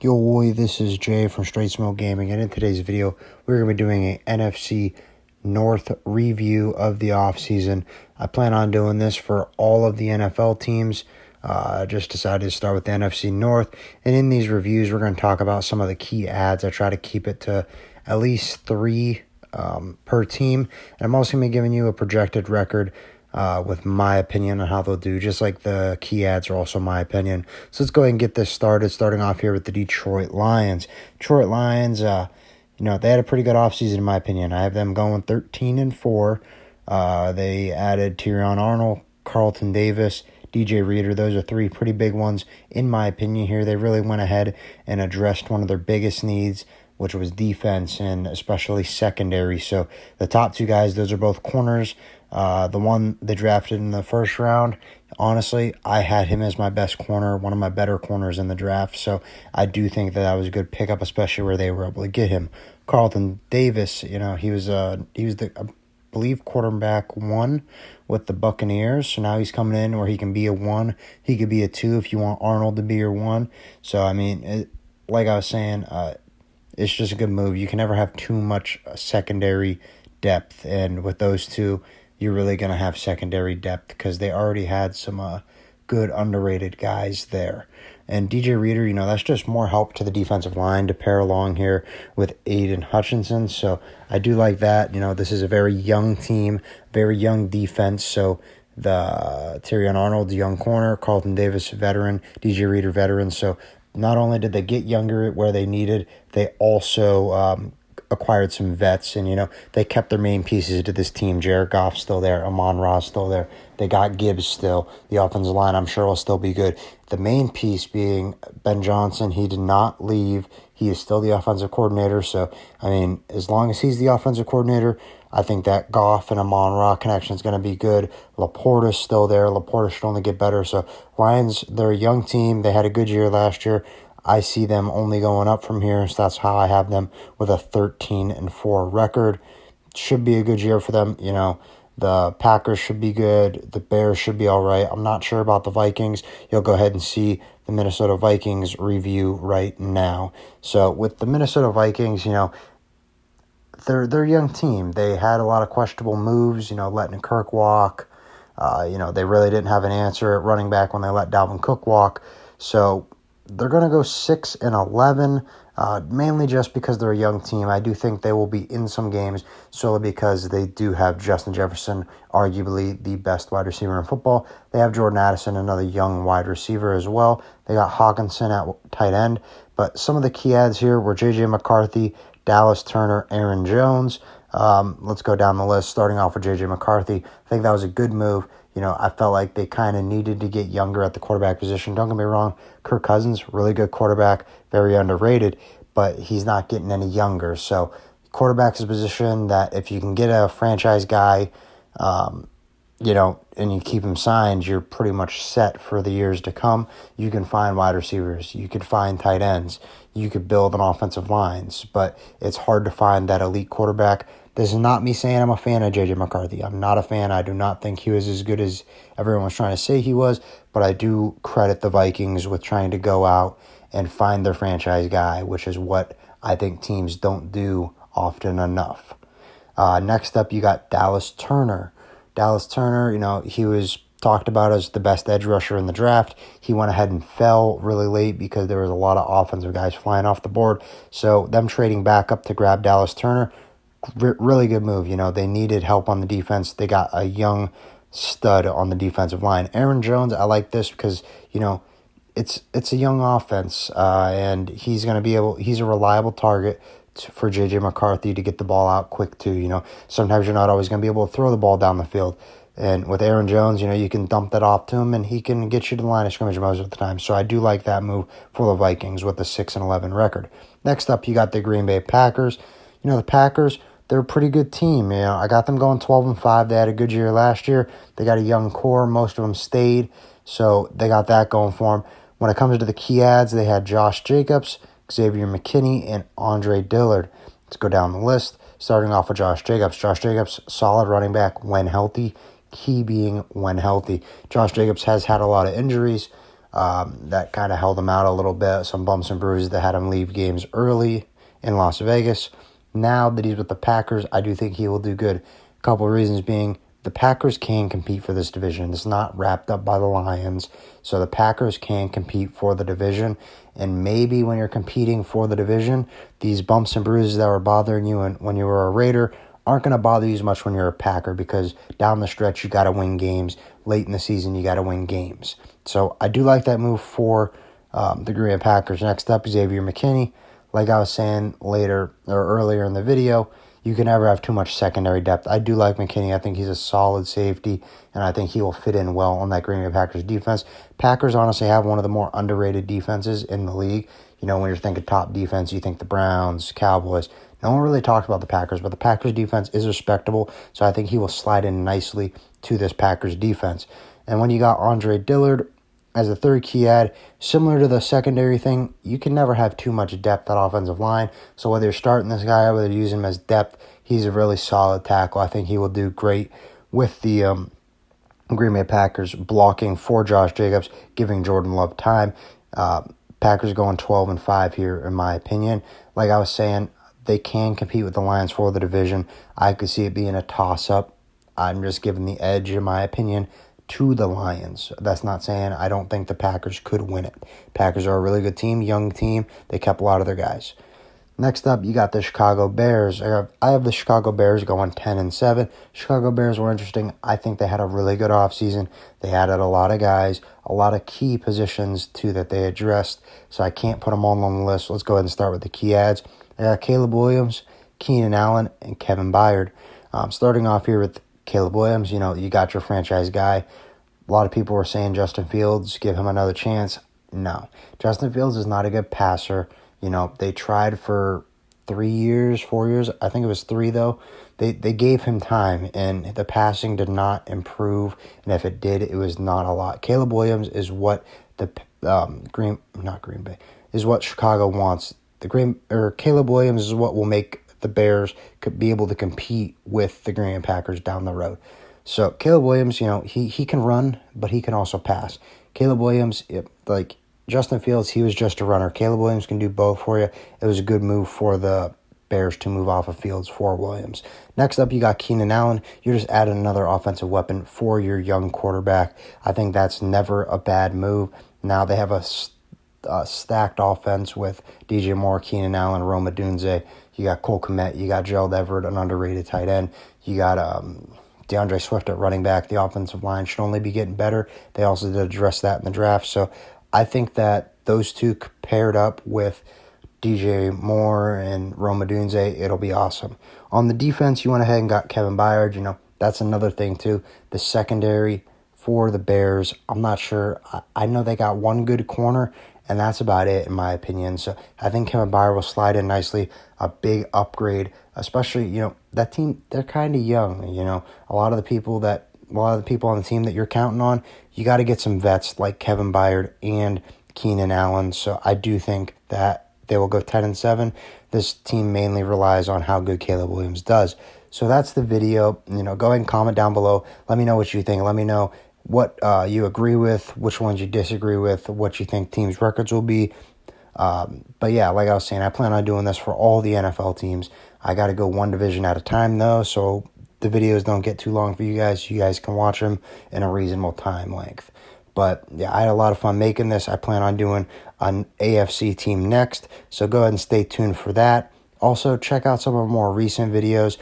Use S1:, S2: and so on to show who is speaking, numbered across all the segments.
S1: Yo, this is Jay from Straight Smoke Gaming, and in today's video, we're going to be doing an NFC North review of the offseason. I plan on doing this for all of the NFL teams. Just decided to start with the NFC North, and in these reviews, we're going to talk about some of the key adds. I try to keep it to at least 3 per team, and I'm also going to be giving you a projected record with my opinion on how they'll do, just like the key ads are also my opinion. So let's go ahead and get this started, starting off here with the Detroit Lions. Detroit Lions, they had a pretty good offseason in my opinion. I have them going 13-4. They added Tyrion Arnold, Carlton Davis, DJ Reader. Those are 3 pretty big ones in my opinion here. They really went ahead and addressed one of their biggest needs, which was defense and especially secondary. So the top 2 guys, those are both corners. The one they drafted in the first round, honestly, I had him as my best corner, one of my better corners in the draft. So I do think that was a good pickup, especially where they were able to get him. Carlton Davis, he was the, I believe, quarterback 1 with the Buccaneers. So now he's coming in where he can be a 1. He could be a 2 if you want Arnold to be your 1. So, like I was saying, it's just a good move. You can never have too much secondary depth, and with those 2, you're really going to have secondary depth because they already had some good underrated guys there. And DJ Reader, that's just more help to the defensive line to pair along here with Aiden Hutchinson. So I do like that. This is a very young team, very young defense. So the Tyrion Arnold, young corner, Carlton Davis, veteran, DJ Reader, veteran. So not only did they get younger where they needed, they also acquired some vets, and they kept their main pieces to this team. Jared Goff's still there, Amon-Ra's still there. They got Gibbs still. The offensive line, I'm sure, will still be good. The main piece being Ben Johnson. He did not leave. He is still the offensive coordinator. So, as long as he's the offensive coordinator, I think that Goff and Amon-Ra connection is going to be good. Laporta's still there. Laporta should only get better. So, Lions, they're a young team. They had a good year last year. I see them only going up from here, so that's how I have them with a 13-4 record. Should be a good year for them. The Packers should be good. The Bears should be all right. I'm not sure about the Vikings. You'll go ahead and see the Minnesota Vikings review right now. So with the Minnesota Vikings, they're a young team. They had a lot of questionable moves, letting Kirk walk. They really didn't have an answer at running back when they let Dalvin Cook walk. So they're going to go 6-11, mainly just because they're a young team. I do think they will be in some games solely because they do have Justin Jefferson, arguably the best wide receiver in football. They have Jordan Addison, another young wide receiver as well. They got Hawkinson at tight end. But some of the key adds here were J.J. McCarthy, Dallas Turner, Aaron Jones. Let's go down the list, starting off with J.J. McCarthy. I think that was a good move. I felt like they kind of needed to get younger at the quarterback position. Don't get me wrong, Kirk Cousins, really good quarterback, very underrated, but he's not getting any younger. So quarterback's a position that if you can get a franchise guy, and you keep him signed, you're pretty much set for the years to come. You can find wide receivers. You could find tight ends. You could build an offensive lines, but it's hard to find that elite quarterback. This is not me saying I'm a fan of J.J. McCarthy. I'm not a fan. I do not think he was as good as everyone was trying to say he was, but I do credit the Vikings with trying to go out and find their franchise guy, which is what I think teams don't do often enough. Next up, you got Dallas Turner. Dallas Turner, he was talked about as the best edge rusher in the draft. He went ahead and fell really late because there was a lot of offensive guys flying off the board. So them trading back up to grab Dallas Turner, really good move. They needed help on the defense. They got a young stud on the defensive line. Aaron Jones, I like this because, it's a young offense, and he's going to be he's a reliable target for J.J. McCarthy to get the ball out quick too. Sometimes you're not always going to be able to throw the ball down the field. And with Aaron Jones, you can dump that off to him, and he can get you to the line of scrimmage most of the time. So I do like that move for the Vikings with the 6-11 record. Next up, you got the Green Bay Packers. The Packers, they're a pretty good team. I got them going 12-5. They had a good year last year. They got a young core. Most of them stayed, so they got that going for them. When it comes to the key adds, they had Josh Jacobs, Xavier McKinney, and Andre Dillard. Let's go down the list, starting off with Josh Jacobs. Josh Jacobs, solid running back when healthy. Key being when healthy. Josh Jacobs has had a lot of injuries. that kind of held him out a little bit. Some bumps and bruises that had him leave games early in Las Vegas. Now that he's with the Packers, I do think he will do good. A couple of reasons being, the Packers can compete for this division. It's not wrapped up by the Lions, so the Packers can compete for the division. And maybe when you're competing for the division, these bumps and bruises that were bothering you when you were a Raider aren't going to bother you as much when you're a Packer, because down the stretch you got to win games. Late in the season you got to win games. So I do like that move for the Green Bay Packers. Next up, Xavier McKinney. Like I was saying earlier in the video, you can never have too much secondary depth. I do like McKinney. I think he's a solid safety, and I think he will fit in well on that Green Bay Packers defense. Packers honestly have one of the more underrated defenses in the league. You know, when you're thinking top defense, you think the Browns, Cowboys. No one really talks about the Packers, but the Packers defense is respectable, so I think he will slide in nicely to this Packers defense. And when you got Andre Dillard as a third key add, similar to the secondary thing, you can never have too much depth at offensive line. So whether you're starting this guy or whether you're using him as depth, he's a really solid tackle. I think he will do great with the Green Bay Packers blocking for Josh Jacobs, giving Jordan Love time. Packers going 12-5 here, in my opinion. Like I was saying, they can compete with the Lions for the division. I could see it being a toss-up. I'm just giving the edge, in my opinion, to the Lions. That's not saying I don't think the Packers could win it. Packers are a really good team, young team. They kept a lot of their guys. Next up, you got the Chicago Bears. I have the Chicago Bears going 10-7. Chicago Bears were interesting. I think they had a really good offseason. They added a lot of guys, a lot of key positions, too, that they addressed. So I can't put them all on the list. Let's go ahead and start with the key adds. I got Caleb Williams, Keenan Allen, and Kevin Byard. Starting off here with Caleb Williams, you know, you got your franchise guy. A lot of people were saying Justin Fields, give him another chance. No. Justin Fields is not a good passer. You know, they tried for 4 years. I think it was 3, though. They gave him time, and the passing did not improve. And if it did, it was not a lot. Caleb Williams is what the is what Chicago wants. Caleb Williams is what will make the Bears could be able to compete with the Green Bay Packers down the road. So Caleb Williams, you know, he can run, but he can also pass. Caleb Williams, like Justin Fields, he was just a runner. Caleb Williams can do both for you. It was a good move for the Bears to move off of Fields for Williams. Next up, you got Keenan Allen. You're just adding another offensive weapon for your young quarterback. I think that's never a bad move. Now they have a stacked offense with DJ Moore, Keenan Allen, Rome Odunze. You got Cole Kmet. You got Gerald Everett, an underrated tight end. You got DeAndre Swift at running back. The offensive line should only be getting better. They also did address that in the draft. So I think that those two paired up with DJ Moore and Rome Odunze, it'll be awesome. On the defense, you went ahead and got Kevin Byard. You know, that's another thing too. The secondary for the Bears, I'm not sure. I know they got one good corner, and that's about it, in my opinion. So I think Kevin Byard will slide in nicely. A big upgrade, especially, you know, that team, they're kind of young. You know, a lot of the people on the team that you're counting on, you got to get some vets like Kevin Byard and Keenan Allen. So I do think that they will go 10-7. This team mainly relies on how good Caleb Williams does. So that's the video. You know, go ahead and comment down below. Let me know what you think. Let me know what you agree with, which ones you disagree with, what you think teams' records will be. But yeah, like I was saying, I plan on doing this for all the NFL teams. I got to go one division at a time, though, so the videos don't get too long for you guys. You guys can watch them in a reasonable time length. But yeah, I had a lot of fun making this. I plan on doing an AFC team next, so go ahead and stay tuned for that. Also, check out some of our more recent videos.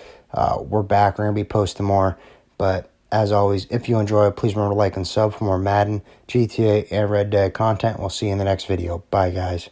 S1: We're back. We're going to be posting more. But as always, if you enjoy it, please remember to like and sub for more Madden, GTA, and Red Dead content. We'll see you in the next video. Bye, guys.